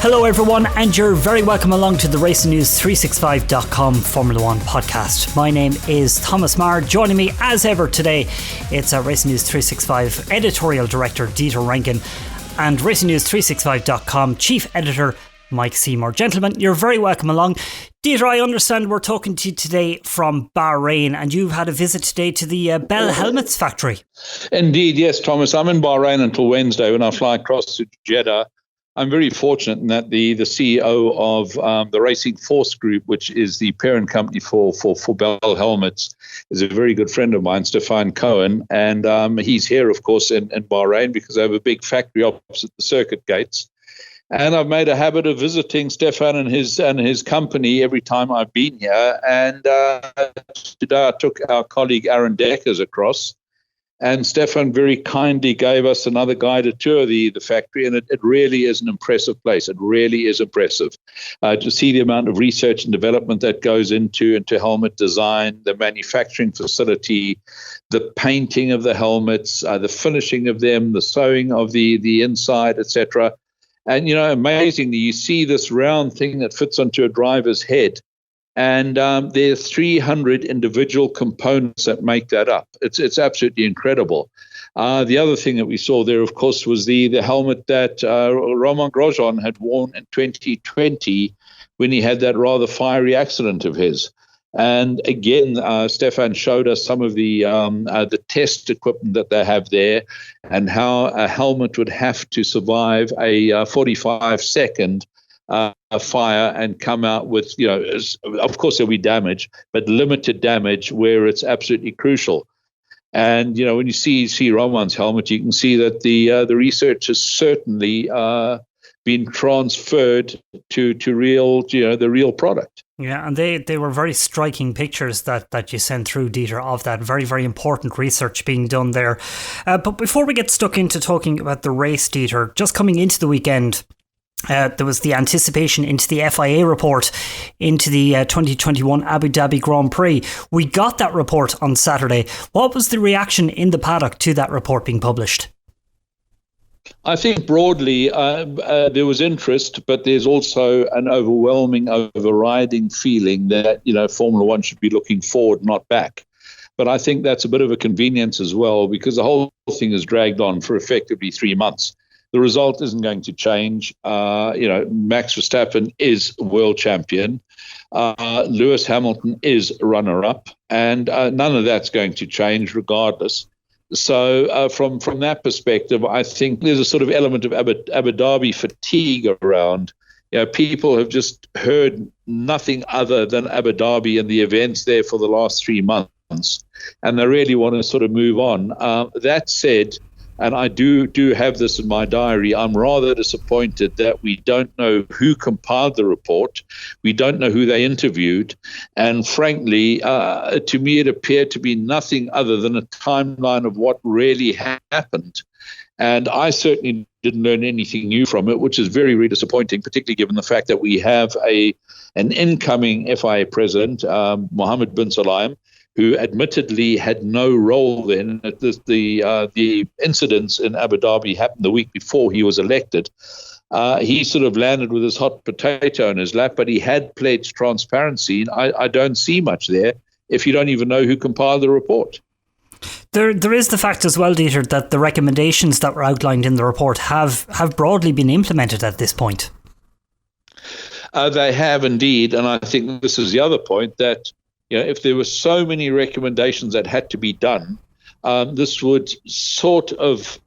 Hello everyone, and you're very welcome along to the RacingNews365.com Formula 1 podcast. My name is Thomas Maher. Joining me as ever today, it's our Racing News 365 editorial director Dieter Rencken and RacingNews365.com chief editor Mike Seymour. Gentlemen, you're very welcome along. Dieter, I understand we're talking to you today from Bahrain, and you've had a visit today to the Bell Helmets factory. Indeed, yes, Thomas. I'm in Bahrain until Wednesday when I fly across to Jeddah. I'm very fortunate in that the CEO of the Racing Force Group, which is the parent company for Bell Helmets, is a very good friend of mine, Stefan Cohen. And he's here, of course, in Bahrain because they have a big factory opposite the circuit gates. And I've made a habit of visiting Stefan and his company every time I've been here. And today I took our colleague Aaron Deckers across. And Stefan very kindly gave us another guided tour of the factory, and it really is an impressive place. It really is impressive to see the amount of research and development that goes into helmet design, the manufacturing facility, the painting of the helmets, the finishing of them, the sewing of the inside, etc. And, you know, amazingly, you see this round thing that fits onto a driver's head. And there are 300 individual components that make that up. It's absolutely incredible. The other thing that we saw there, of course, was the helmet that Romain Grosjean had worn in 2020 when he had that rather fiery accident of his. And again, Stefan showed us some of the test equipment that they have there and how a helmet would have to survive a 45-second fire and come out with, you know, of course there'll be damage, but limited damage where it's absolutely crucial. And, you know, when you see Roman's helmet, you can see that the research has certainly been transferred to real, you know, the real product. Yeah, and they were very striking pictures that you sent through, Dieter, of that very, very important research being done there. But before we get stuck into talking about the race, Dieter, just coming into the weekend, there was the anticipation into the FIA report into the 2021 Abu Dhabi Grand Prix. We got that report on Saturday. What was the reaction in the paddock to that report being published? I think broadly there was interest, but there's also an overwhelming, overriding feeling that, you know, Formula One should be looking forward, not back. But I think that's a bit of a convenience as well, because the whole thing has dragged on for effectively 3 months. The result isn't going to change. Max Verstappen is world champion. Lewis Hamilton is runner-up. And none of that's going to change regardless. So from that perspective, I think there's a sort of element of Abu Dhabi fatigue around. You know, people have just heard nothing other than Abu Dhabi and the events there for the last 3 months. And they really want to sort of move on. That said, and I do have this in my diary, I'm rather disappointed that we don't know who compiled the report. We don't know who they interviewed. And frankly, to me, it appeared to be nothing other than a timeline of what really happened. And I certainly didn't learn anything new from it, which is very, very disappointing, particularly given the fact that we have an incoming FIA president, Mohammed bin Sulayem, who admittedly had no role then. The incidents in Abu Dhabi happened the week before he was elected. He sort of landed with his hot potato in his lap, but he had pledged transparency. And I don't see much there if you don't even know who compiled the report. There is the fact as well, Dieter, that the recommendations that were outlined in the report have broadly been implemented at this point. They have indeed. And I think this is the other point, that, you know, if there were so many recommendations that had to be done, this would sort of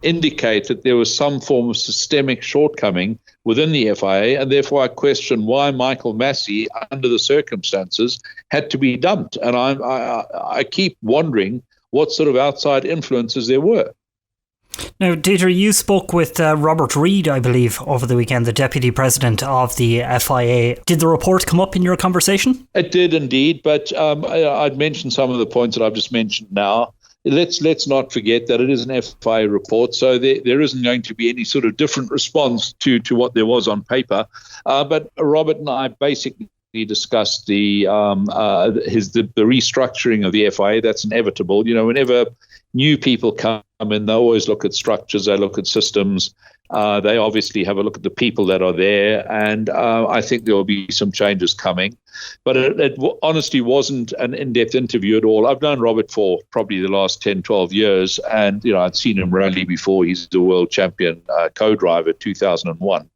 indicate that there was some form of systemic shortcoming within the FIA, and therefore I question why Michael Massey, under the circumstances, had to be dumped. And I keep wondering what sort of outside influences there were. Now, Dieter, you spoke with Robert Reid, I believe, over the weekend, the deputy president of the FIA. Did the report come up in your conversation? It did indeed, but I'd mentioned some of the points that I've just mentioned now. Let's not forget that it is an FIA report, so there isn't going to be any sort of different response to what there was on paper. But Robert and I basically discussed the restructuring of the FIA. That's inevitable. You know, whenever new people come in, they always look at structures, they look at systems. They obviously have a look at the people that are there, and I think there will be some changes coming. But it honestly wasn't an in-depth interview at all. I've known Robert for probably the last 10, 12 years, and I'd seen him rally before. He's the world champion co-driver 2001.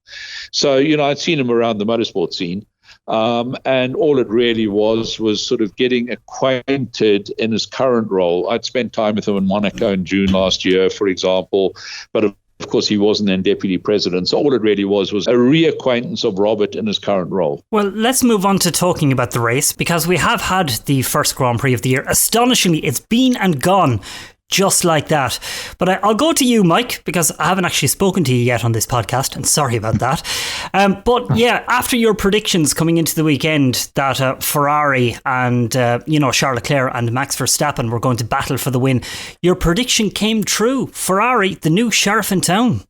So, I'd seen him around the motorsport scene. And all it really was sort of getting acquainted in his current role. I'd spent time with him in Monaco in June last year, for example, but of course he wasn't then deputy president. So all it really was a reacquaintance of Robert in his current role. Well, let's move on to talking about the race, because we have had the first Grand Prix of the year. Astonishingly, it's been and gone just like that. But I'll go to you, Mike, because I haven't actually spoken to you yet on this podcast, and sorry about that. But yeah, after your predictions coming into the weekend that Ferrari and Charles Leclerc and Max Verstappen were going to battle for the win, your prediction came true. Ferrari, the new sheriff in town.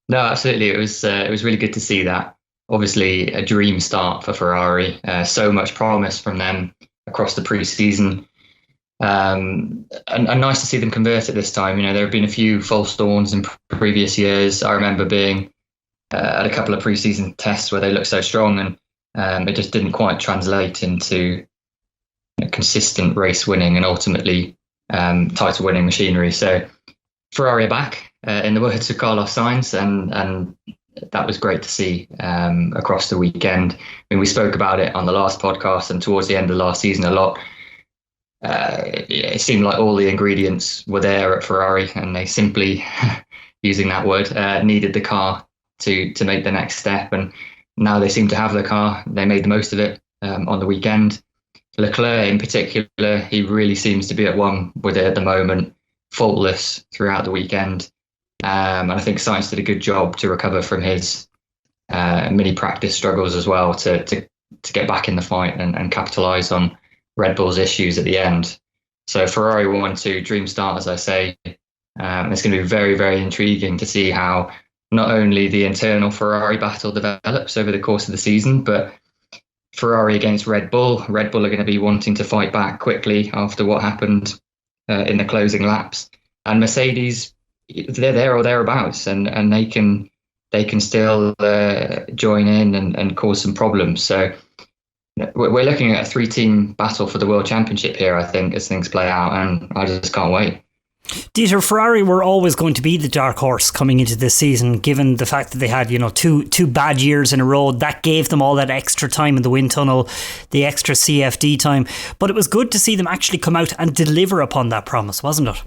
No, absolutely. It was really good to see that. Obviously, a dream start for Ferrari. So much promise from them across the pre-season. And nice to see them convert it this time. There have been a few false dawns in previous years. I remember being at a couple of pre-season tests where they looked so strong, and it just didn't quite translate into consistent race winning and ultimately title winning machinery. So Ferrari are back, in the words of Carlos Sainz, and that was great to see across the weekend. We spoke about it on the last podcast and towards the end of last season a lot. It seemed like all the ingredients were there at Ferrari, and they simply, using that word, needed the car to make the next step. And now they seem to have the car. They made the most of it on the weekend. Leclerc in particular, he really seems to be at one with it at the moment, faultless throughout the weekend. And I think Sainz did a good job to recover from his mini practice struggles as well to get back in the fight and capitalise on Red Bull's issues at the end. So Ferrari 1-2, dream start, as I say. It's going to be very, very intriguing to see how not only the internal Ferrari battle develops over the course of the season, but Ferrari against Red Bull. Red Bull are going to be wanting to fight back quickly after what happened in the closing laps. And Mercedes, they're there or thereabouts, and they can still join in and cause some problems. So we're looking at a 3-team battle for the World Championship here, I think, as things play out, and I just can't wait. Dieter, Ferrari were always going to be the dark horse coming into this season, given the fact that they had, two bad years in a row. That gave them all that extra time in the wind tunnel, the extra CFD time. But it was good to see them actually come out and deliver upon that promise, wasn't it?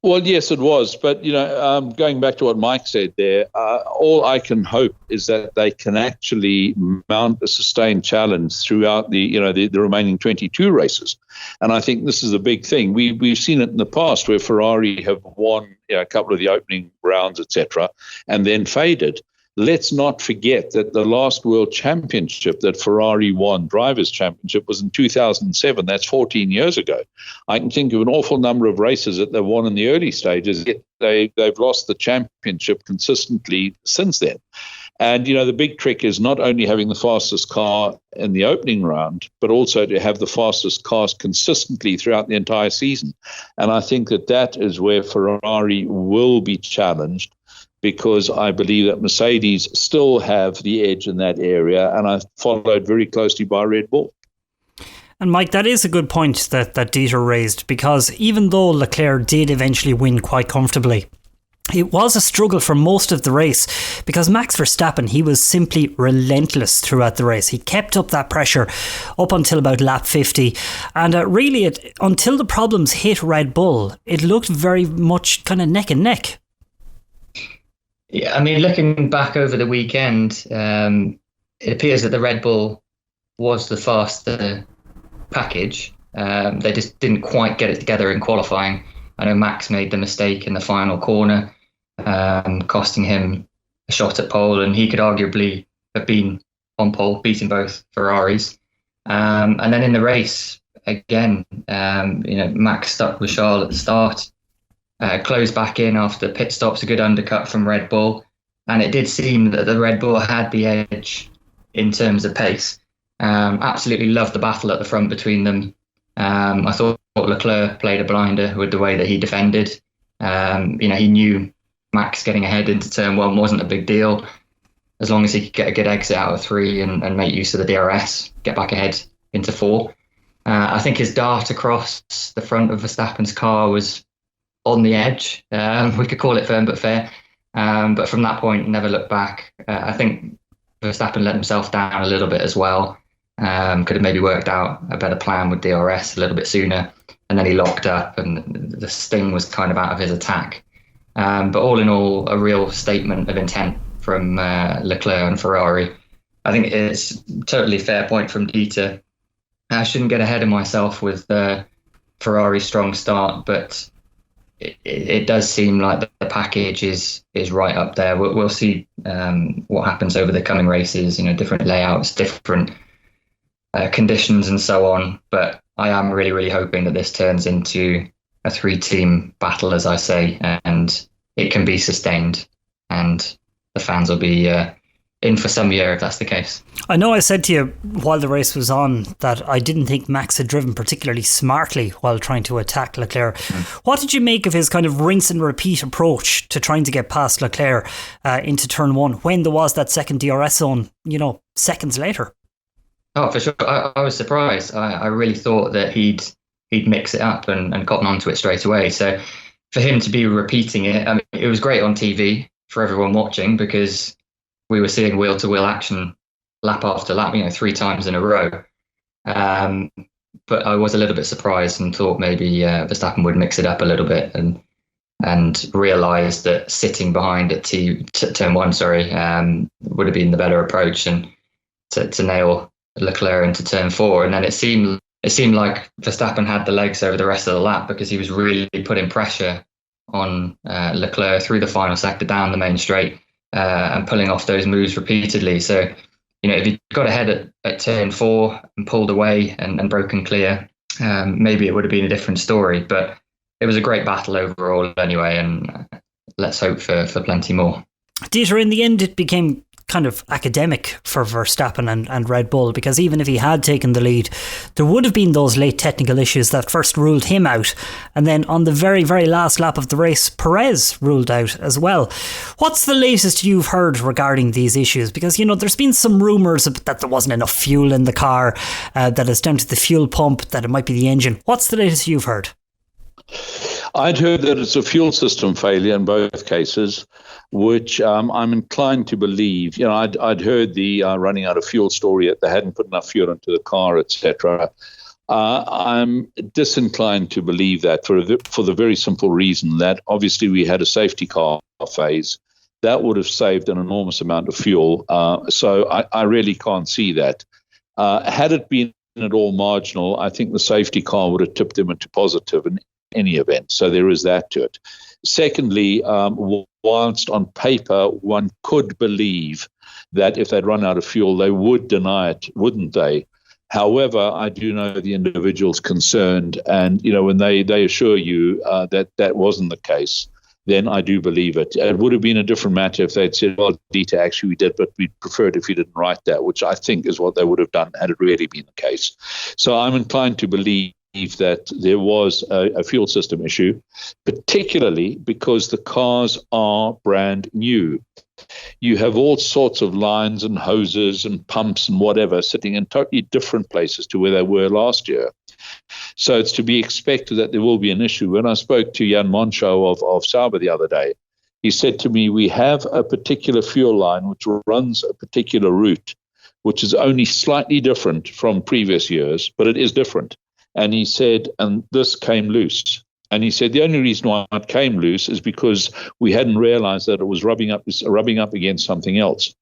Well, yes, it was. But, going back to what Mike said there, all I can hope is that they can actually mount a sustained challenge throughout the remaining 22 races. And I think this is a big thing. We've seen it in the past where Ferrari have won a couple of the opening rounds, etc., and then faded. Let's not forget that the last World Championship that Ferrari won, Drivers' Championship, was in 2007. That's 14 years ago. I can think of an awful number of races that they've won in the early stages. They've lost the championship consistently since then. And, the big trick is not only having the fastest car in the opening round, but also to have the fastest cars consistently throughout the entire season. And I think that is where Ferrari will be challenged, because I believe that Mercedes still have the edge in that area, and I followed very closely by Red Bull. And Mike, that is a good point that Dieter raised, because even though Leclerc did eventually win quite comfortably, it was a struggle for most of the race, because Max Verstappen, he was simply relentless throughout the race. He kept up that pressure up until about lap 50. And really, until the problems hit Red Bull, it looked very much kind of neck and neck. Yeah, I mean, looking back over the weekend, it appears that the Red Bull was the faster package. They just didn't quite get it together in qualifying. I know Max made the mistake in the final corner, costing him a shot at pole, and he could arguably have been on pole, beating both Ferraris. And then in the race, again, Max stuck with Charles at the start. Closed back in after pit stops, a good undercut from Red Bull. And it did seem that the Red Bull had the edge in terms of pace. Absolutely loved the battle at the front between them. I thought Leclerc played a blinder with the way that he defended. He knew Max getting ahead into turn 1 wasn't a big deal, as long as he could get a good exit out of 3 and make use of the DRS, get back ahead into 4. I think his dart across the front of Verstappen's car was on the edge. We could call it firm but fair. But from that point, never looked back. I think Verstappen let himself down a little bit as well. Could have maybe worked out a better plan with DRS a little bit sooner. And then he locked up and the sting was kind of out of his attack. But all in all, a real statement of intent from Leclerc and Ferrari. I think it's totally fair point from Dieter. I shouldn't get ahead of myself with Ferrari's strong start, but it does seem like the package is right up there. We'll see what happens over the coming races, different layouts, different conditions and so on. But I am really, really hoping that this turns into a 3-team battle, as I say, and it can be sustained and the fans will be in for some year if that's the case. I know I said to you while the race was on that I didn't think Max had driven particularly smartly while trying to attack Leclerc. What did you make of his kind of rinse and repeat approach to trying to get past Leclerc into turn 1 when there was that second DRS zone, seconds later? Oh, for sure. I was surprised. I really thought that he'd mix it up and gotten onto it straight away. So for him to be repeating it, I mean, it was great on TV for everyone watching because we were seeing wheel-to-wheel action lap after lap, 3 times in a row. But I was a little bit surprised and thought maybe Verstappen would mix it up a little bit and realise that sitting behind at turn 1, would have been the better approach and to nail Leclerc into turn 4. And then it seemed like Verstappen had the legs over the rest of the lap because he was really putting pressure on Leclerc through the final sector down the main straight and pulling off those moves repeatedly. So, if you got ahead at turn 4 and pulled away and broken clear, maybe it would have been a different story. But it was a great battle overall anyway, and let's hope for plenty more. Dieter, in the end, it became kind of academic for Verstappen and Red Bull, because even if he had taken the lead, there would have been those late technical issues that first ruled him out, and then on the very, very last lap of the race, Perez ruled out as well. What's the latest you've heard regarding these issues? Because, there's been some rumours that there wasn't enough fuel in the car, that it's down to the fuel pump, that it might be the engine. What's the latest you've heard? I'd heard that it's a fuel system failure in both cases, which I'm inclined to believe. I'd heard the running out of fuel story, that they hadn't put enough fuel into the car, etc. I'm disinclined to believe that for the very simple reason that obviously we had a safety car phase. That would have saved an enormous amount of fuel. So I really can't see that. Had it been at all marginal, I think the safety car would have tipped them into positive in any event. So there is that to it. Secondly, whilst on paper one could believe that if they'd run out of fuel, they would deny it, wouldn't they? However, I do know the individuals concerned, and when they assure you that wasn't the case, then I do believe it. It would have been a different matter if they'd said, well, Dieter, actually we did, but we'd prefer it if you didn't write that, which I think is what they would have done had it really been the case. So I'm inclined to believe that there was a fuel system issue, particularly because the cars are brand new. You have all sorts of lines and hoses and pumps and whatever sitting in totally different places to where they were last year. So it's to be expected that there will be an issue. When I spoke to Jan Moncho of Sauber the other day, he said to me, we have a particular fuel line which runs a particular route, which is only slightly different from previous years, but it is different. And he said, and this came loose. And he said, the only reason why it came loose is because we hadn't realized that it was rubbing up against something else.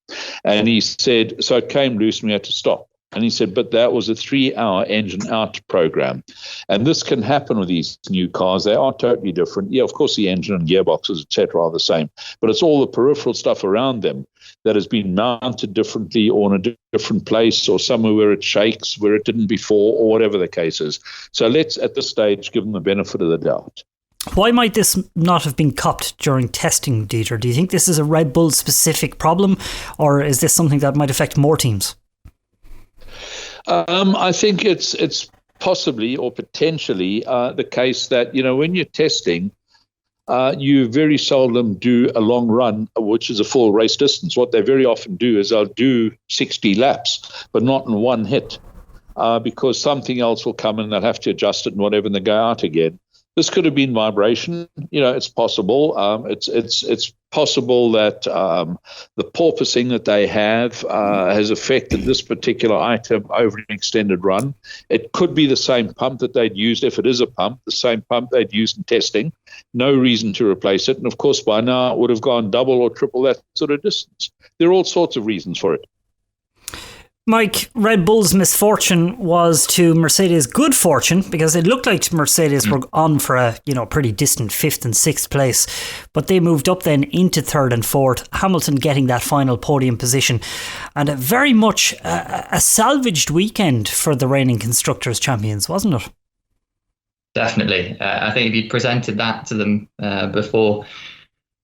And he said, so it came loose and we had to stop. And he said, but that was a 3-hour engine out program. And this can happen with these new cars. They are totally different. Yeah, of course, the engine and gearboxes, et cetera, are the same. But it's all the peripheral stuff around them that has been mounted differently or in a different place or somewhere where it shakes, where it didn't before, or whatever the case is. So let's, at this stage, give them the benefit of the doubt. Why might this not have been copped during testing, Dieter? Do you think this is a Red Bull specific problem, or is this something that might affect more teams? I think it's possibly or potentially the case that, when you're testing, you very seldom do a long run, which is a full race distance. What they very often do is they'll do 60 laps, but not in one hit, because something else will come and they'll have to adjust it and whatever, and they go out again. This could have been vibration. It's possible. It's possible that the porpoising that they have has affected this particular item over an extended run. It could be the same pump that they'd used, if it is a pump, the same pump they'd used in testing. No reason to replace it. And of course, by now it would have gone double or triple that sort of distance. There are all sorts of reasons for it. Mike, Red Bull's misfortune was to Mercedes' good fortune, because it looked like Mercedes were on for a pretty distant 5th and 6th place, but they moved up then into 3rd and 4th, Hamilton getting that final podium position, and a very much a salvaged weekend for the reigning Constructors' Champions, wasn't it? Definitely. I think if you presented that to them before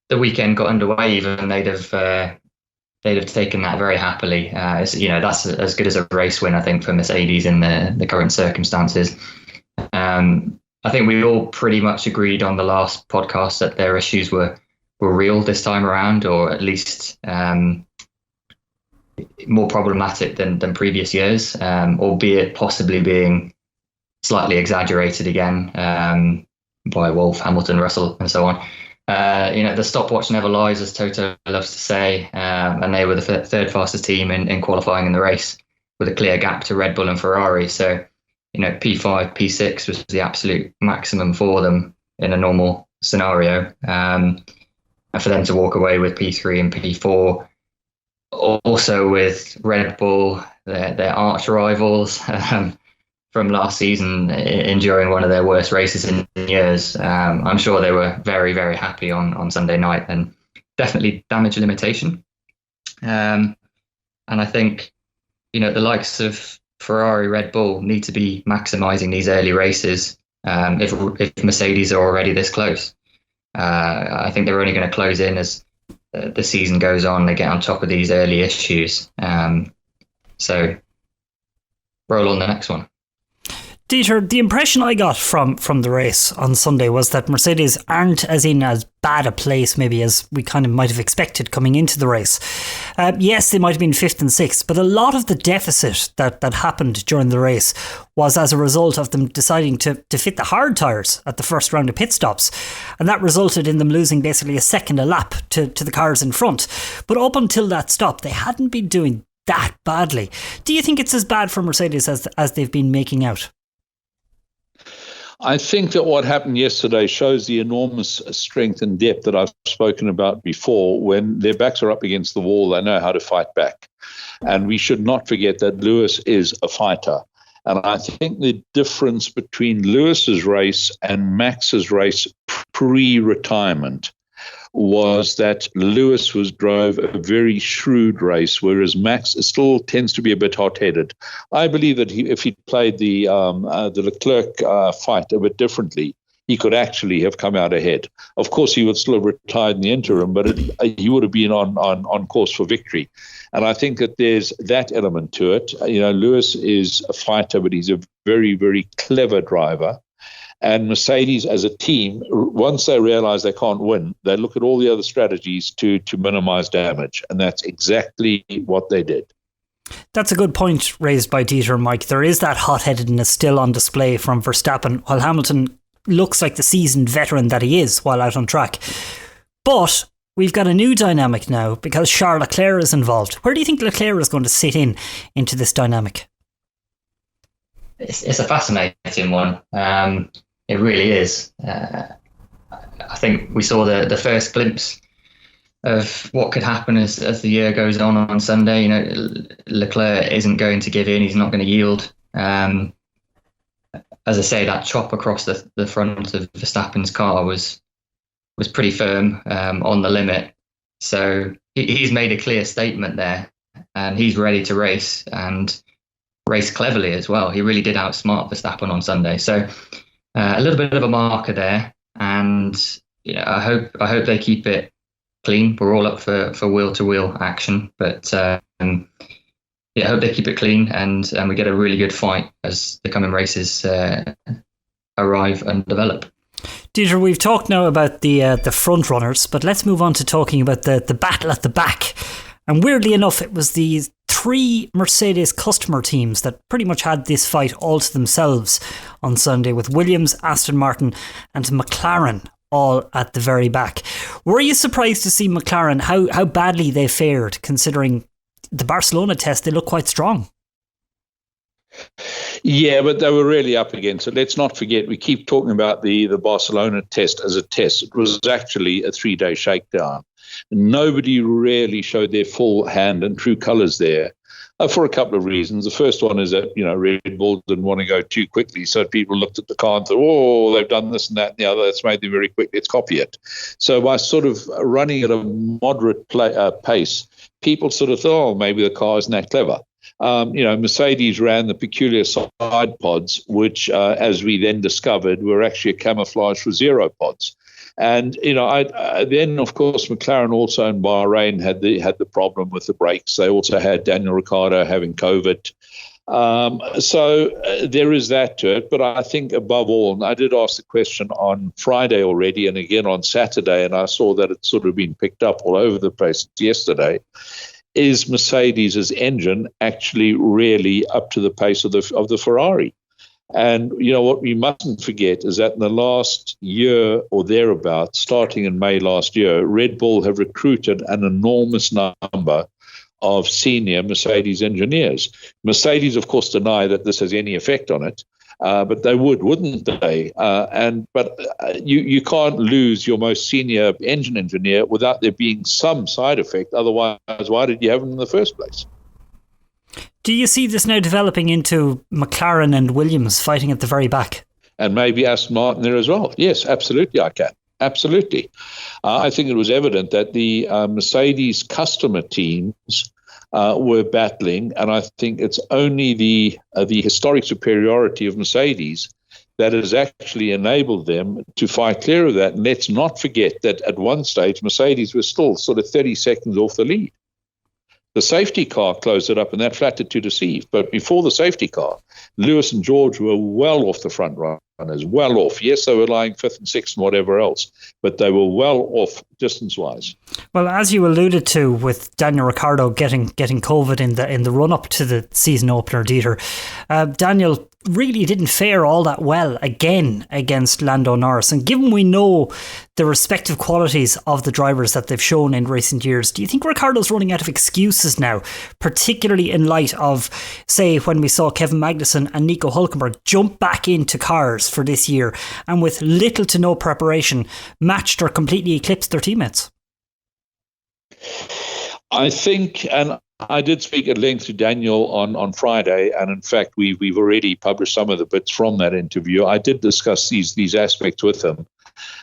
the weekend got underway, even they'd have taken that very happily. That's as good as a race win, I think, for Mercedes in the current circumstances. I think we all pretty much agreed on the last podcast that their issues were real this time around, or at least more problematic than previous years, albeit possibly being slightly exaggerated again by Wolff, Hamilton, Russell, and so on. The stopwatch never lies, as Toto loves to say, and they were the third fastest team in qualifying in the race, with a clear gap to Red Bull and Ferrari. So, P5, P6 was the absolute maximum for them in a normal scenario. And for them to walk away with P3 and P4, also with Red Bull, their arch rivals, from last season, enduring one of their worst races in years. I'm sure they were very, very happy on Sunday night, and definitely damage limitation. And I think, the likes of Ferrari, Red Bull need to be maximising these early races if Mercedes are already this close. I think they're only going to close in as the season goes on. They get on top of these early issues. So roll on the next one. Dieter, the impression I got from the race on Sunday was that Mercedes aren't as bad a place maybe as we kind of might have expected coming into the race. Yes, they might have been 5th and 6th, but a lot of the deficit that happened during the race was as a result of them deciding to fit the hard tyres at the first round of pit stops. And that resulted in them losing basically a second a lap to the cars in front. But up until that stop, they hadn't been doing that badly. Do you think it's as bad for Mercedes as they've been making out? I think that what happened yesterday shows the enormous strength and depth that I've spoken about before. When their backs are up against the wall, they know how to fight back. And we should not forget that Lewis is a fighter. And I think the difference between Lewis's race and Max's race pre-retirement was that Lewis drove a very shrewd race, whereas Max still tends to be a bit hot-headed. I believe that if he'd played the Leclerc fight a bit differently, he could actually have come out ahead. Of course, he would still have retired in the interim, but he would have been on course for victory. And I think that there's that element to it. Lewis is a fighter, but he's a very, very clever driver. And Mercedes as a team, once they realize they can't win, they look at all the other strategies to minimize damage. And that's exactly what they did. That's a good point raised by Dieter and Mike. There is that hot-headedness still on display from Verstappen, while Hamilton looks like the seasoned veteran that he is while out on track. But we've got a new dynamic now because Charles Leclerc is involved. Where do you think Leclerc is going to sit into this dynamic? It's a fascinating one. It really is. I think we saw the first glimpse of what could happen as the year goes on Sunday. Leclerc isn't going to give in. He's not going to yield. As I say, that chop across the front of Verstappen's car was pretty firm on the limit. So he's made a clear statement there, and he's ready to race and race cleverly as well. He really did outsmart Verstappen on Sunday. So a little bit of a marker there, and I hope they keep it clean. We're all up for wheel-to-wheel action, but I hope they keep it clean and we get a really good fight as the coming races arrive and develop. Dieter, we've talked now about the front runners, but let's move on to talking about the battle at the back. And weirdly enough, it was these three Mercedes customer teams that pretty much had this fight all to themselves on Sunday, with Williams, Aston Martin and McLaren all at the very back. Were you surprised to see McLaren, how badly they fared, considering the Barcelona test, they look quite strong? Yeah, but they were really up against it. Let's not forget, we keep talking about the Barcelona test as a test. It was actually a 3-day shakedown. Nobody really showed their full hand and true colours there for a couple of reasons. The first one is that, Red Bull didn't want to go too quickly. So people looked at the car and thought, oh, they've done this and that and the other. That's made them very quick. Let's copy it. So by sort of running at a moderate pace, people sort of thought, oh, maybe the car isn't that clever. Mercedes ran the peculiar side pods, which, as we then discovered, were actually a camouflage for zero pods. And then of course McLaren also in Bahrain had the problem with the brakes. They also had Daniel Ricciardo having COVID. So there is that to it. But I think above all, and I did ask the question on Friday already and again on Saturday, and I saw that it's sort of been picked up all over the place yesterday. Is Mercedes' engine actually really up to the pace of the Ferrari? And what we mustn't forget is that in the last year or thereabouts, starting in May last year, Red Bull have recruited an enormous number of senior Mercedes engineers. Mercedes, of course, deny that this has any effect on it. But they wouldn't they? But you can't lose your most senior engine engineer without there being some side effect. Otherwise, why did you have them in the first place? Do you see this now developing into McLaren and Williams fighting at the very back? And maybe Aston Martin there as well. Yes, absolutely, I can. Absolutely. I think it was evident that the Mercedes customer teams were battling, and I think it's only the historic superiority of Mercedes that has actually enabled them to fight clear of that. And let's not forget that at one stage, Mercedes was still sort of 30 seconds off the lead. The safety car closed it up, and that flattered to deceive. But before the safety car, Lewis and George were well off the front runners, well off. Yes, they were lying fifth and sixth and whatever else, but they were well off distance-wise. Well, as you alluded to, with Daniel Ricciardo getting COVID in the run-up to the season opener, Dieter, Daniel really didn't fare all that well again against Lando Norris. And given we know the respective qualities of the drivers that they've shown in recent years, do you think Ricciardo's running out of excuses now, particularly in light of, say, when we saw Kevin Magnussen and Nico Hülkenberg jump back into cars for this year and with little to no preparation matched or completely eclipsed their teammates? I think, and I did speak at length to Daniel on Friday, and in fact, we've already published some of the bits from that interview. I did discuss these aspects with him.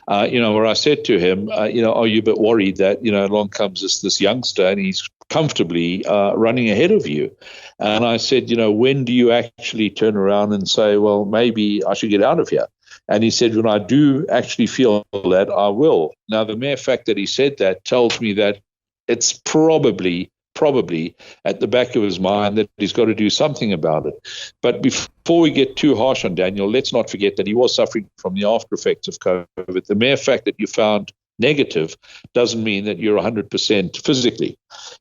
Where I said to him, are you a bit worried that along comes this youngster and he's comfortably running ahead of you? And I said, when do you actually turn around and say, well, maybe I should get out of here? And he said, when I do actually feel that, I will. Now, the mere fact that he said that tells me that it's probably at the back of his mind that he's got to do something about it. But before we get too harsh on Daniel, let's not forget that he was suffering from the after effects of COVID. The mere fact that you found negative doesn't mean that you're 100% physically.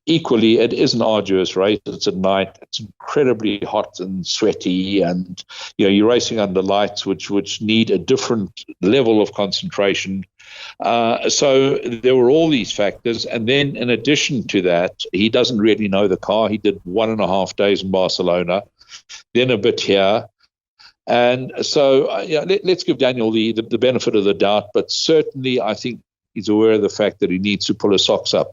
Equally, it is an arduous race. It's at night. It's incredibly hot and sweaty, and you're racing under lights which need a different level of concentration. So there were all these factors. And then in addition to that, he doesn't really know the car. He did 1.5 days in Barcelona, then a bit here. And so let's give Daniel the benefit of the doubt. But certainly I think he's aware of the fact that he needs to pull his socks up.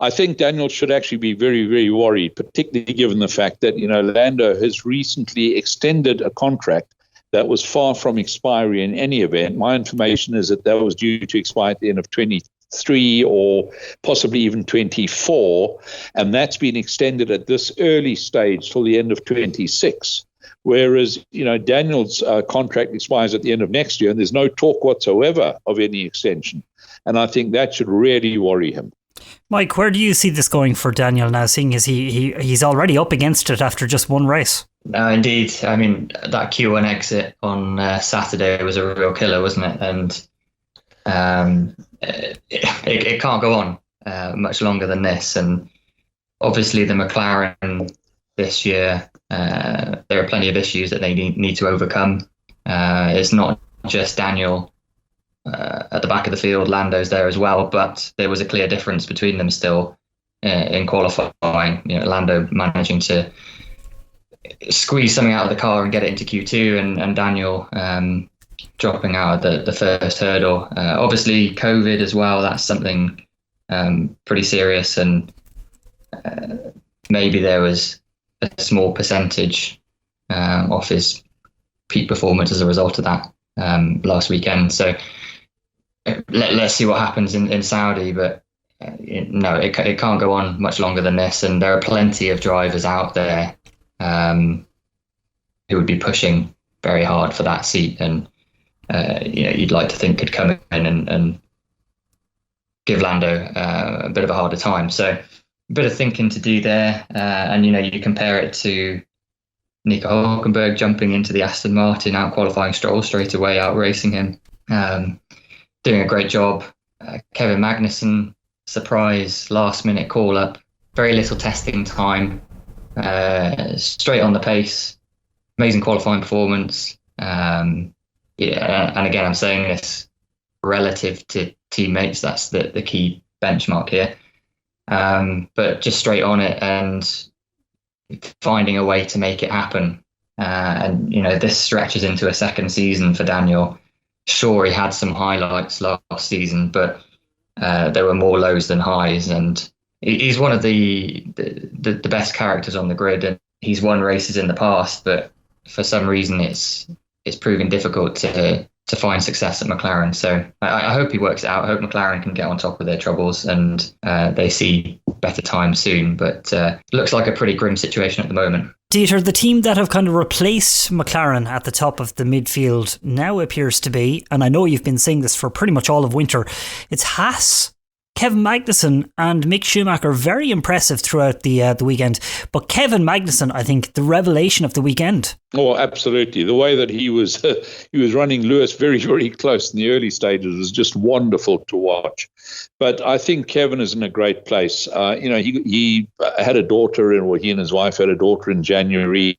I think Daniel should actually be very, very worried, particularly given the fact that, Lando has recently extended a contract that was far from expiry in any event. My information is that was due to expire at the end of 23 or possibly even 24, and that's been extended at this early stage till the end of 26. Whereas, Daniel's contract expires at the end of next year, and there's no talk whatsoever of any extension. And I think that should really worry him. Mike, where do you see this going for Daniel now, seeing as he's already up against it after just one race? No, indeed. I mean, that Q1 exit on Saturday was a real killer, wasn't it? And It can't go on much longer than this. And obviously the McLaren this year, there are plenty of issues that they need to overcome. It's not just Daniel at the back of the field, Lando's there as well, but there was a clear difference between them still in qualifying. Lando managing to squeeze something out of the car and get it into Q2, and Daniel dropping out of the first hurdle. Obviously COVID as well, that's something pretty serious, and maybe there was a small percentage of his peak performance as a result of that last weekend. So let's see what happens in Saudi, but no, it can't go on much longer than this, and there are plenty of drivers out there who would be pushing very hard for that seat, and you'd like to think could come in and give Lando a bit of a harder time. So a bit of thinking to do there, and you compare it to Nico Hülkenberg jumping into the Aston Martin, out qualifying Stroll straight away, out racing him, doing a great job. Kevin Magnussen, surprise last minute call up, very little testing time, straight on the pace, amazing qualifying performance. And again, I'm saying this relative to teammates, that's the key benchmark here. But just straight on it and finding a way to make it happen. And this stretches into a second season for Daniel. Sure, he had some highlights last season, but there were more lows than highs, and he's one of the best characters on the grid, and he's won races in the past, but for some reason it's proving difficult to find success at McLaren. So I hope he works it out. I hope McLaren can get on top of their troubles and they see better times soon, but looks like a pretty grim situation at the moment. Dieter, the team that have kind of replaced McLaren at the top of the midfield now appears to be, and I know you've been saying this for pretty much all of winter, it's Haas. Kevin Magnussen and Mick Schumacher, very impressive throughout the weekend. But Kevin Magnussen, I think, the revelation of the weekend. Oh, absolutely. The way that he was running Lewis very, very close in the early stages was just wonderful to watch. But I think Kevin is in a great place. He had a daughter, and he and his wife had a daughter in January.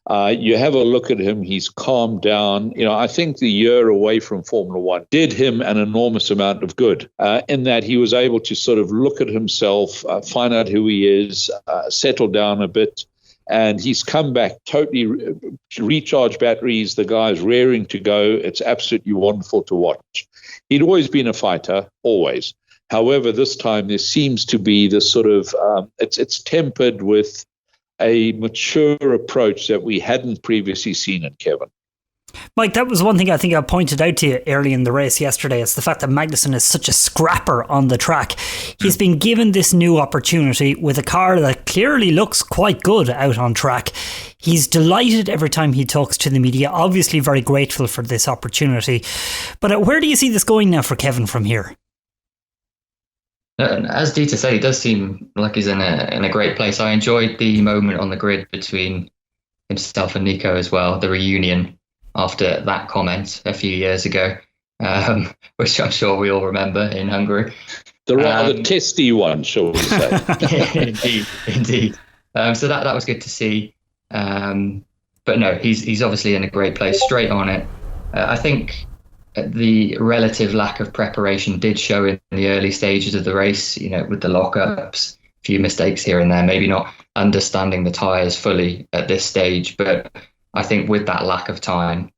You have a look at him, he's calmed down. I think the year away from Formula One did him an enormous amount of good in that he was able to sort of look at himself, find out who he is, settle down a bit. And he's come back totally recharged batteries. The guy's raring to go. It's absolutely wonderful to watch. He'd always been a fighter, always. However, this time there seems to be this sort of, it's tempered with a mature approach that we hadn't previously seen in Kevin. Mike, that was one thing I think I pointed out to you early in the race yesterday. It's the fact that Magnussen is such a scrapper on the track. He's been given this new opportunity with a car that clearly looks quite good out on track. He's delighted every time he talks to the media, obviously very grateful for this opportunity. But where do you see this going now for Kevin from here? As Dieter said, he does seem like he's in a great place. I enjoyed the moment on the grid between himself and Nico as well, the reunion after that comment a few years ago, which I'm sure we all remember in Hungary. The rather testy one, shall we say. Indeed. So that was good to see. But no, he's obviously in a great place, straight on it. I think the relative lack of preparation did show in the early stages of the race, with the lockups, a few mistakes here and there, maybe not understanding the tyres fully at this stage. But I think with that lack of time,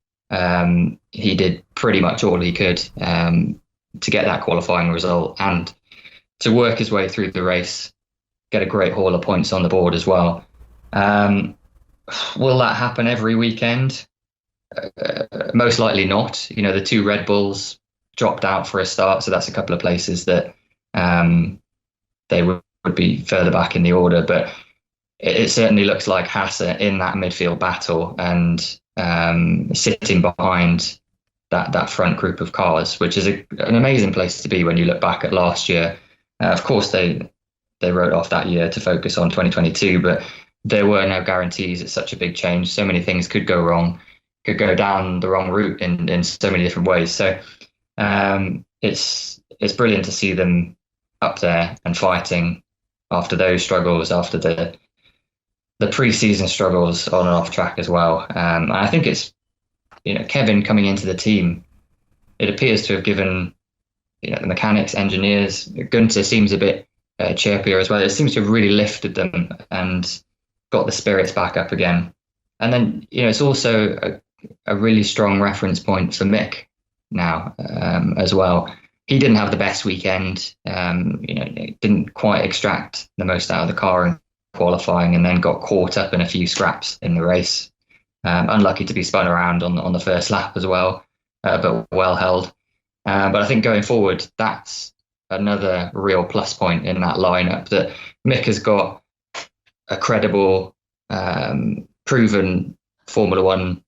he did pretty much all he could to get that qualifying result and to work his way through the race, get a great haul of points on the board as well. Will that happen every weekend? Most likely not. The two Red Bulls dropped out for a start, so that's a couple of places that they would be further back in the order. But it certainly looks like Haas are in that midfield battle and sitting behind that front group of cars, which is an amazing place to be when you look back at last year. Of course, they wrote off that year to focus on 2022, but there were no guarantees. It's such a big change. So many things could go wrong, could go down the wrong route in so many different ways. So it's brilliant to see them up there and fighting after those struggles, after the pre-season struggles on and off track as well. And I think it's, Kevin coming into the team, it appears to have given, the mechanics, engineers, Gunter seems a bit chirpier as well. It seems to have really lifted them and got the spirits back up again. And then, it's also a really strong reference point for Mick now as well. He didn't have the best weekend, didn't quite extract the most out of the car in qualifying, and then got caught up in a few scraps in the race. Unlucky to be spun around on the first lap as well, but well held. But I think going forward, that's another real plus point in that lineup, that Mick has got a credible, proven Formula One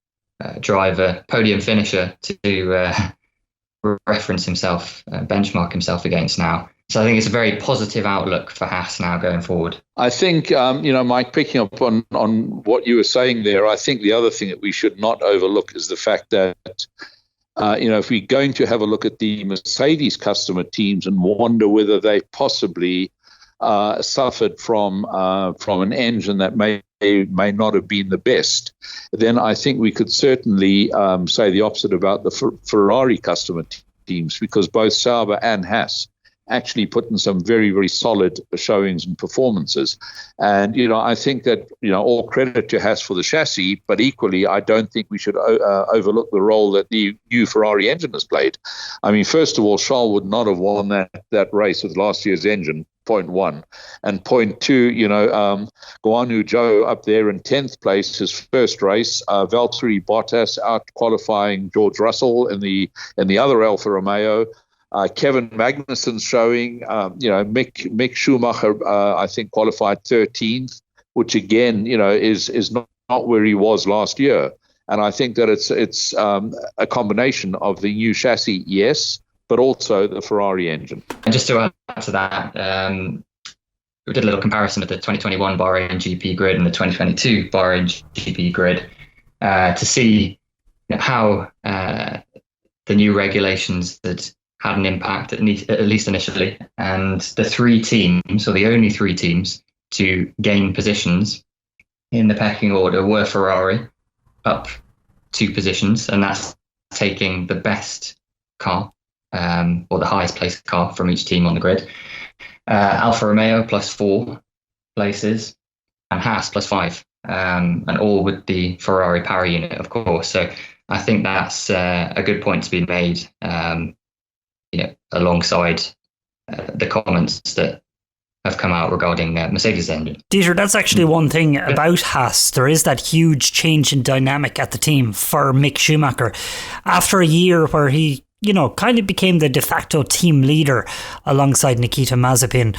driver, podium finisher to reference himself, benchmark himself against now. So I think it's a very positive outlook for Haas now going forward. I think, Mike, picking up on what you were saying there, I think the other thing that we should not overlook is the fact that, if we're going to have a look at the Mercedes customer teams and wonder whether they possibly suffered from an engine that may not have been the best, then I think we could certainly say the opposite about the Ferrari customer teams, because both Sauber and Haas actually put in some very, very solid showings and performances. And, I think that, all credit to Haas for the chassis, but equally, I don't think we should overlook the role that the new Ferrari engine has played. I mean, first of all, Charles would not have won that race with last year's engine, point one. And point two, Guan Yu Zhou up there in 10th place, his first race, Valtteri Bottas out qualifying George Russell in the other Alfa Romeo. Kevin Magnussen showing, Mick Schumacher, I think qualified 13th, which again, is not where he was last year. And I think that it's a combination of the new chassis, yes, but also the Ferrari engine. And just to add to that, we did a little comparison of the 2021 Bahrain GP grid and the 2022 Bahrain GP grid to see how the new regulations that had an impact, at least initially. And the three teams, or the only three teams to gain positions in the pecking order, were Ferrari, up 2 positions, and that's taking the best car, or the highest placed car from each team on the grid. Alfa Romeo +4 places, and Haas +5, and all with the Ferrari power unit, of course. So I think that's a good point to be made, alongside the comments that have come out regarding Mercedes engine. Dieter, that's actually one thing about Haas. There is that huge change in dynamic at the team for Mick Schumacher. After a year where he, kind of became the de facto team leader alongside Nikita Mazepin,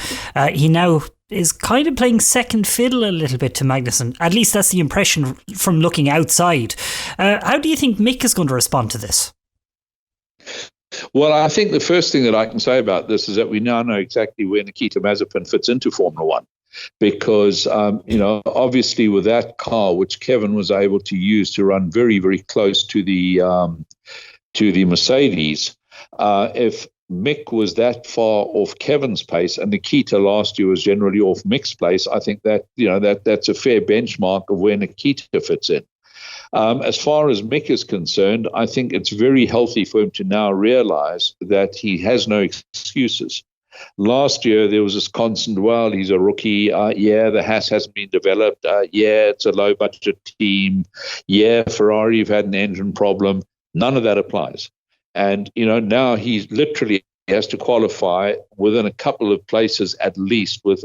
he now is kind of playing second fiddle a little bit to Magnussen. At least that's the impression from looking outside. How do you think Mick is going to respond to this? Well, I think the first thing that I can say about this is that we now know exactly where Nikita Mazepin fits into Formula One, because, obviously with that car, which Kevin was able to use to run very, very close to the Mercedes, if Mick was that far off Kevin's pace and Nikita last year was generally off Mick's place, I think that, that's a fair benchmark of where Nikita fits in. As far as Mick is concerned, I think it's very healthy for him to now realize that he has no excuses. Last year, there was this constant, well, he's a rookie. The Haas hasn't been developed. It's a low-budget team. Ferrari have had an engine problem. None of that applies. And, now he literally has to qualify within a couple of places at least with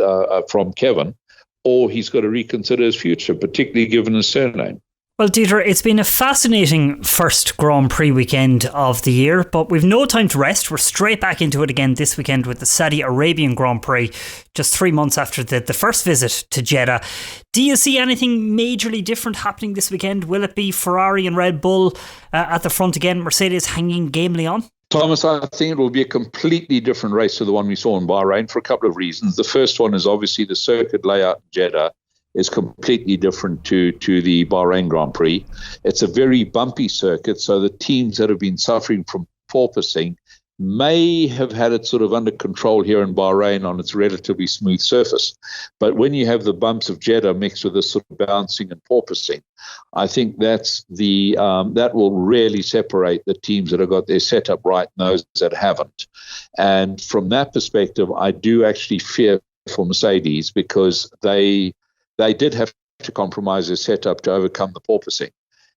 from Kevin, or he's got to reconsider his future, particularly given his surname. Well, Dieter, it's been a fascinating first Grand Prix weekend of the year, but we've no time to rest. We're straight back into it again this weekend with the Saudi Arabian Grand Prix, just 3 months after the first visit to Jeddah. Do you see anything majorly different happening this weekend? Will it be Ferrari and Red Bull at the front again, Mercedes hanging gamely on? Thomas, I think it will be a completely different race to the one we saw in Bahrain for a couple of reasons. The first one is obviously the circuit layout in Jeddah is completely different to the Bahrain Grand Prix. It's a very bumpy circuit, so the teams that have been suffering from porpoising may have had it sort of under control here in Bahrain on its relatively smooth surface. But when you have the bumps of Jeddah mixed with this sort of bouncing and porpoising, I think that's that will really separate the teams that have got their setup right and those that haven't. And from that perspective, I do actually fear for Mercedes, because they did have to compromise their setup to overcome the porpoising.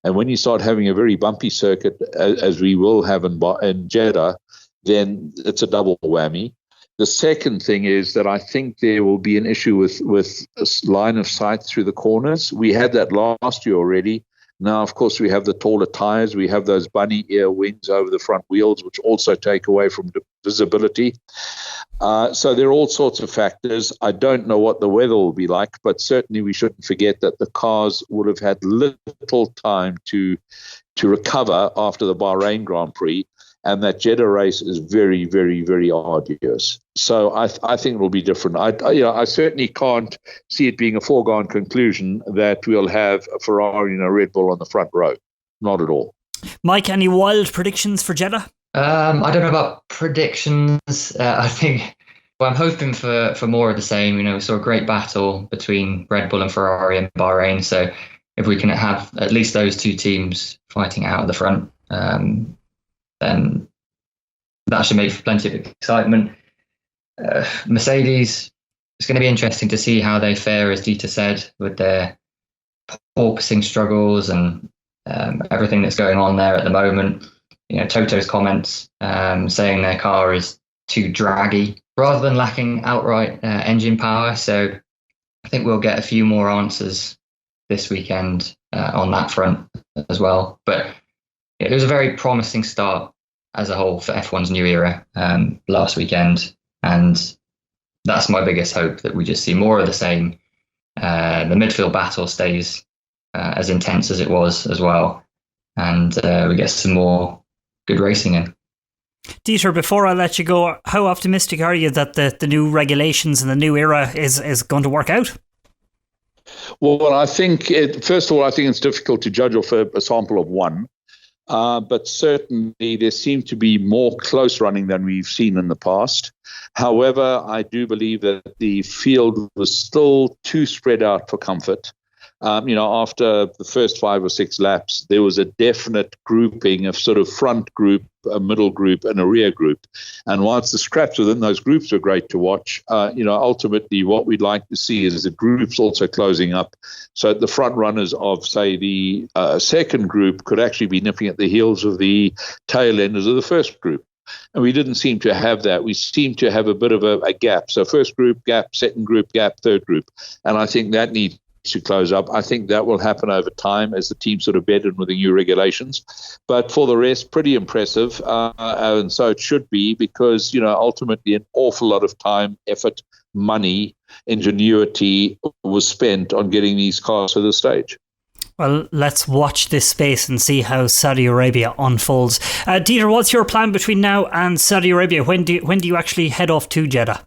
And when you start having a very bumpy circuit, as we will have in Jeddah, then it's a double whammy. The second thing is that I think there will be an issue with line of sight through the corners. We had that last year already. Now, of course, we have the taller tires. We have those bunny ear wings over the front wheels, which also take away from visibility. So there are all sorts of factors. I don't know what the weather will be like, but certainly we shouldn't forget that the cars would have had little time to recover after the Bahrain Grand Prix. And that Jeddah race is very, very, very arduous. So I think it will be different. I certainly can't see it being a foregone conclusion that we'll have a Ferrari and a Red Bull on the front row. Not at all. Mike, any wild predictions for Jeddah? I don't know about predictions. I think, I'm hoping for more of the same. We saw a great battle between Red Bull and Ferrari in Bahrain. So if we can have at least those two teams fighting out at the front, then that should make for plenty of excitement. Mercedes, it's going to be interesting to see how they fare, as Dieter said, with their porpoising struggles and everything that's going on there at the moment. Toto's comments saying their car is too draggy rather than lacking outright engine power. So I think we'll get a few more answers this weekend on that front as well. But it was a very promising start as a whole for F1's new era last weekend. And that's my biggest hope, that we just see more of the same. The midfield battle stays as intense as it was as well. And we get some more good racing in. Dieter, before I let you go, how optimistic are you that the new regulations and the new era is going to work out? Well, I think, first of all, I think it's difficult to judge off a sample of one. But certainly there seemed to be more close running than we've seen in the past. However, I do believe that the field was still too spread out for comfort. After the first 5 or 6 laps, there was a definite grouping of sort of front group, a middle group, and a rear group. And whilst the scraps within those groups were great to watch, ultimately what we'd like to see is the groups also closing up, so the front runners of, say, the second group could actually be nipping at the heels of the tail enders of the first group. And we didn't seem to have that. We seemed to have a bit of a gap. So first group, gap, second group, gap, third group. And I think that needs to close up. I think that will happen over time as the team sort of bed in with the new regulations. But for the rest, pretty impressive. And so it should be, because, ultimately an awful lot of time, effort, money, ingenuity was spent on getting these cars to the stage. Well, let's watch this space and see how Saudi Arabia unfolds. Dieter, what's your plan between now and Saudi Arabia? When do you actually head off to Jeddah?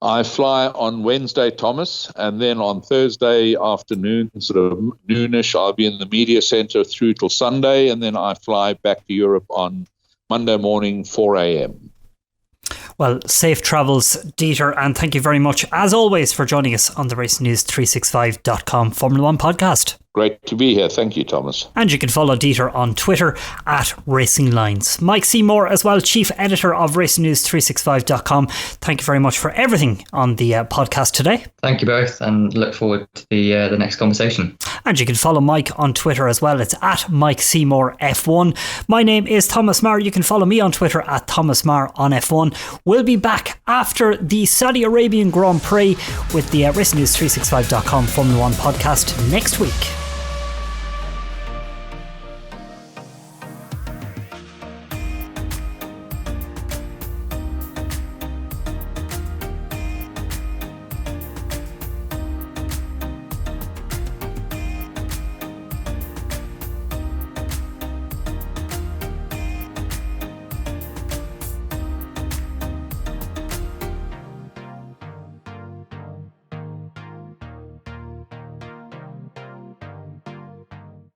I fly on Wednesday, Thomas, and then on Thursday afternoon, sort of noonish, I'll be in the media center through till Sunday, and then I fly back to Europe on Monday morning, 4 a.m. Well, safe travels, Dieter, and thank you very much, as always, for joining us on the RacingNews365.com Formula One podcast. Great to be here. Thank you, Thomas. And you can follow Dieter on Twitter at RacingLines. Mike Seymour as well, Chief Editor of RacingNews365.com. Thank you very much for everything on the podcast today. Thank you both, and look forward to the next conversation. And you can follow Mike on Twitter as well. It's at Mike Seymour F1. My name is Thomas Maher. You can follow me on Twitter at Thomas Maher on F1. We'll be back after the Saudi Arabian Grand Prix with the RacingNews365.com Formula One podcast next week.